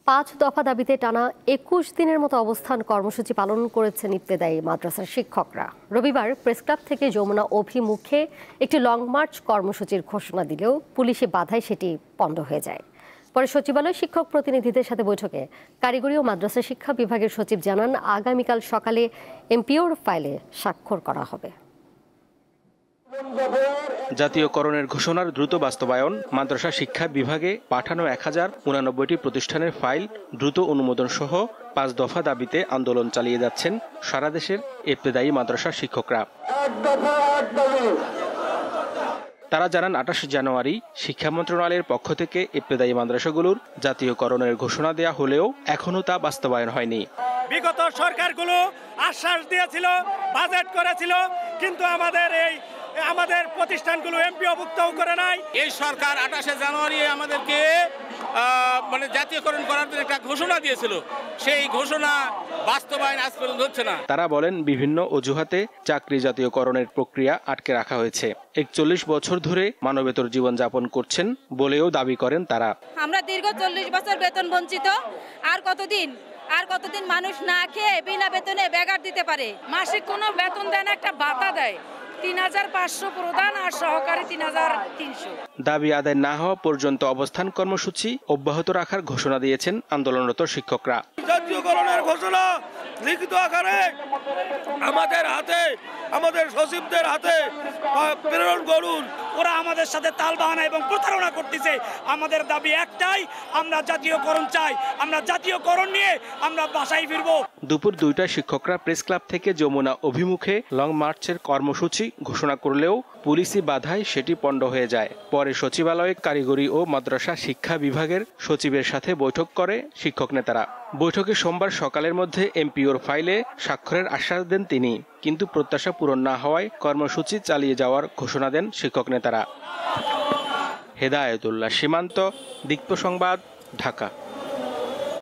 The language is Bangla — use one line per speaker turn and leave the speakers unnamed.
5 দফা দাবিতে টানা 21 দিনের মতো অবস্থান কর্মসূচি পালন করেছেন ইবতেদায়ী মাদ্রাসার শিক্ষকরা। রবিবার প্রেসক্লাব থেকে যমুনা অভিমুখে একটি লং মার্চ কর্মসূচির ঘোষণা দিলেও পুলিশি বাধায় সেটি পণ্ড হয়ে যায়। পরে সচিবালয় শিক্ষক প্রতিনিধিদের সাথে বৈঠকে কারিগরি ও মাদ্রাসা শিক্ষা বিভাগের সচিব জানান, আগামীকাল সকালে এমপিওর ফাইলে স্বাক্ষর করা হবে।
জাতীয়করণের ঘোষণার দ্রুত বাস্তবায়ন, মাদ্রাসা শিক্ষা বিভাগে পাঠানো 1089টি প্রতিষ্ঠানের ফাইল দ্রুত অনুমোদন সহ 5 দফা দাবিতে আন্দোলন চালিয়ে যাচ্ছেন সারা দেশের ইবতেদায়ী মাদ্রাসা শিক্ষকরা। তারা জানান, 28 জানুয়ারি শিক্ষা মন্ত্রণালয়ের পক্ষ থেকে ইবতেদায়ী মাদ্রাসাগুলোর জাতীয়করণের ঘোষণা দেয়া হলেও এখনও তা বাস্তবায়ন হয়নি।
বিগত সরকারগুলো আশ্বাস দিয়েছিল, বাজেট করেছিল, কিন্তু আমাদের প্রতিষ্ঠানগুলো এমপিওভুক্তও করে নাই।
এই সরকার 28 জানুয়ারি আমাদেরকে জাতীয়করণ করার জন্য একটা ঘোষণা দিয়েছিল, সেই ঘোষণা বাস্তবায়ন আজ পর্যন্ত হচ্ছে না।
তারা বলেন, বিভিন্ন অজুহাতে চাকরি জাতীয়করণের প্রক্রিয়া আটকে রাখা হয়েছে। 41 বছর ধরে মানবেতর জীবনযাপন করছেন বলেও দাবি করেন তারা।
আমরা দীর্ঘ 40 বছর বেতন বঞ্চিত। আর কতদিন মানুষ না খেয়ে বিনা বেতনে বেকার দিতে পারে?
মাসিক কোনো বেতন দেয় না, একটা ভাতা দেয় 3500 প্রধান আর সহকারী 3300।
দাবি আদায় না হওয়া পর্যন্ত অবস্থান কর্মসূচি অব্যাহত রাখার ঘোষণা দিয়েছেন আন্দোলনরত শিক্ষকরা।
জাতীয়করণের ঘোষণা লিখিত আকারে আমাদের হাতে, আমাদের সচিবদের হাতে প্রেরণ করুন। ওরা আমাদের সাথে তাল বাহানা এবং প্রতারণা করতেছে। আমাদের দাবি একটাই, আমরা জাতীয়করণ চাই। আমরা জাতীয়করণ নিয়ে আমরা বাসায় ফিরবো।
দুপুর 2টায় শিক্ষকরা প্রেস ক্লাব থেকে যমুনা অভিমুখে লং মার্চের কর্মসূচি ঘোষণা করলেও পুলিশি বাধায় সেটি পণ্ড হয়ে যায়। পরে সচিবালয়ে কারিগরি ও মাদ্রাসা শিক্ষা বিভাগের সচিবের সাথে বৈঠক করে শিক্ষক নেতারা। বৈঠকে সোমবার সকালের মধ্যে এমপিওর ফাইলে স্বাক্ষরের আশ্বাস দেন তিনি, কিন্তু প্রত্যাশা পূরণ না হওয়ায় কর্মসূচি চালিয়ে যাওয়ার ঘোষণা দেন শিক্ষক নেতারা। হেদায়েতুল্লাহ সীমান্ত, দীপ্ত সংবাদ, ঢাকা।